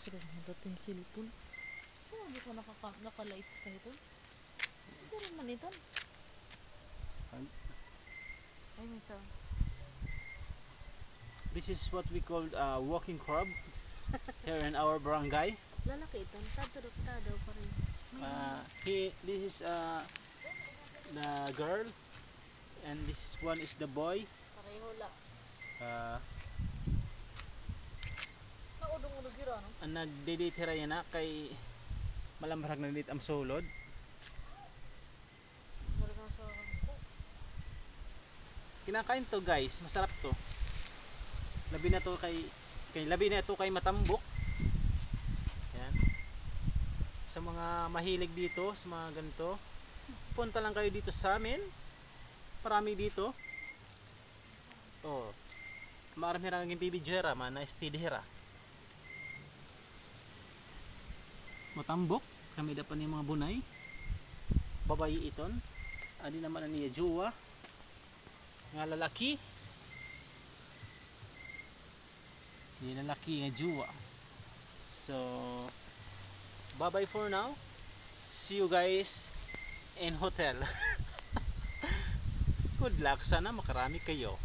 sila dating cellphone. Oh, hindi ko naka-lights pa ito. Isa rin man ito. Ay, may sound. This is what we call walking crab here in our barangay. Lalaki ito. Tadaw pa rin. This is the girl and this one is the boy. Pareho la. Naudong-udog yun, no? Ang nagdiditira yan na kay malambarag nagdit ang sulod. Kinakain to guys, masarap to. Labi na to kay matambok. Yan. Sa mga mahilig dito, sa mga ganito, punta lang kayo dito sa amin. Marami dito. Oh. Marami ra ngin bibidjera man na estidera. Matambok, kami dapat ni mga bunay. Babayi iton. Adi naman niya juwa. Nga lalaki. Ni lalaki nga juwa. So bye bye for now. See you guys in hotel. Good luck, sana makarami kayo.